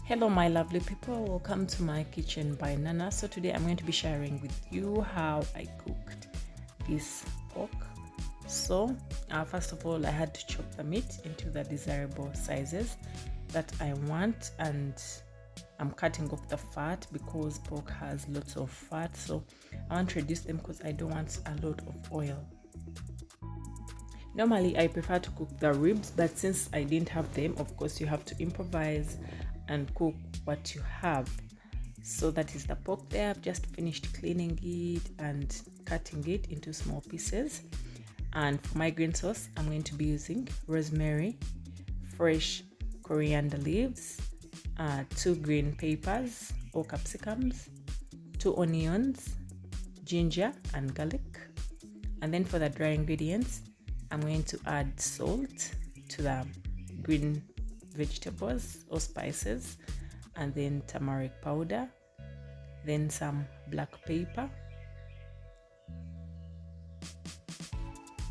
Hello my lovely people, welcome to my kitchen by Nana. So today I'm going to be sharing with you how I cooked this pork. So first of all, I had to chop the meat into the desirable sizes that I want, and I'm cutting off the fat because pork has lots of fat, so I want to reduce them because I don't want a lot of oil. Normally I prefer to cook the ribs, but since I didn't have them, of course you have to improvise and cook what you have. So that is the pork there. I've just finished cleaning it and cutting it into small pieces. And for my green sauce, I'm going to be using rosemary, fresh coriander leaves, 2 green peppers or capsicums, 2 onions, ginger and garlic. And then for the dry ingredients, I'm going to add salt to the green vegetables or spices, and then turmeric powder, then some black pepper,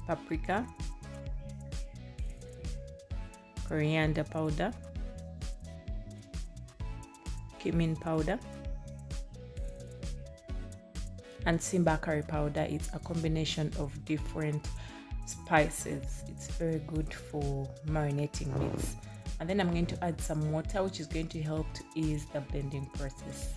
paprika, coriander powder, cumin powder, and Simba Curry powder. It's a combination of different spices. It's very good for marinating meats. And then I'm going to add some water, which is going to help to ease the blending process.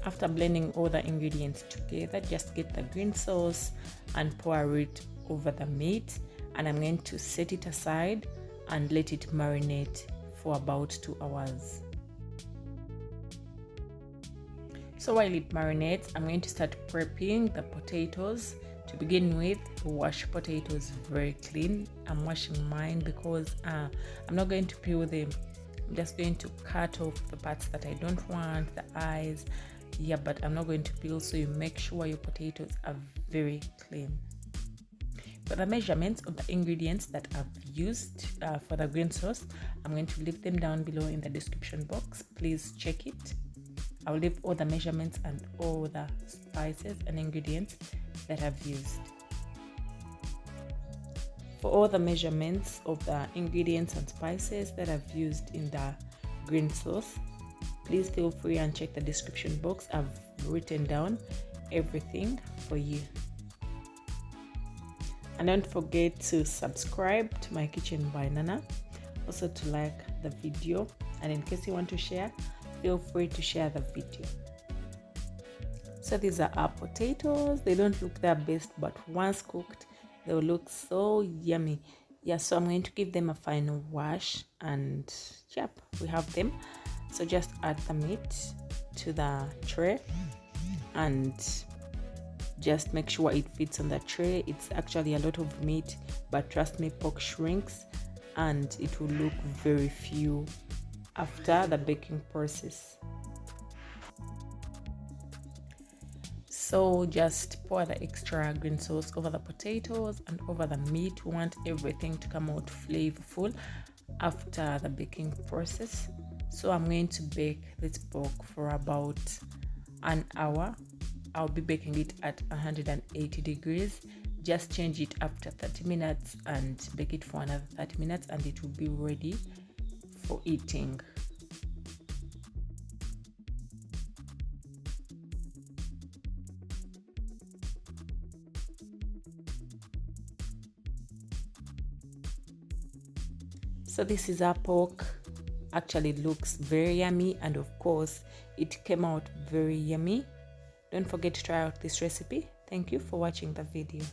After blending all the ingredients together, just get the green sauce and pour it over the meat, and I'm going to set it aside and let it marinate for about 2 hours. So while it marinates, I'm going to start prepping the potatoes. To begin with, wash potatoes very clean. I'm washing mine because I'm not going to peel them. I'm just going to cut off the parts that I don't want, the eyes, but I'm not going to peel, so you make sure your potatoes are very clean. For the measurements of the ingredients that I've used for the green sauce, I'm going to leave them down below in the description box. Please check it. I'll leave all the measurements and all the spices and ingredients that I've used. For all the measurements of the ingredients and spices that I've used in the green sauce, please feel free and check the description box. I've written down everything for you. And don't forget to subscribe to my kitchen by Nana. Also to like the video, and in case you want to share, feel free to share the video. So these are our potatoes. They don't look their best, but once cooked, they will look so yummy. Yeah, so I'm going to give them a final wash, and yep, we have them. So just add the meat to the tray and just make sure it fits on the tray. It's actually a lot of meat, but trust me, pork shrinks and it will look very few after the baking process. So just pour the extra green sauce over the potatoes and over the meat. We want everything to come out flavorful after the baking process. So I'm going to bake this pork for about an hour. I'll be baking it at 180 degrees. Just change it after 30 minutes and bake it for another 30 minutes, and it will be ready for eating. So this is our pork. Actually looks very yummy, and of course it came out very yummy. Don't forget to try out this recipe. Thank you for watching the video.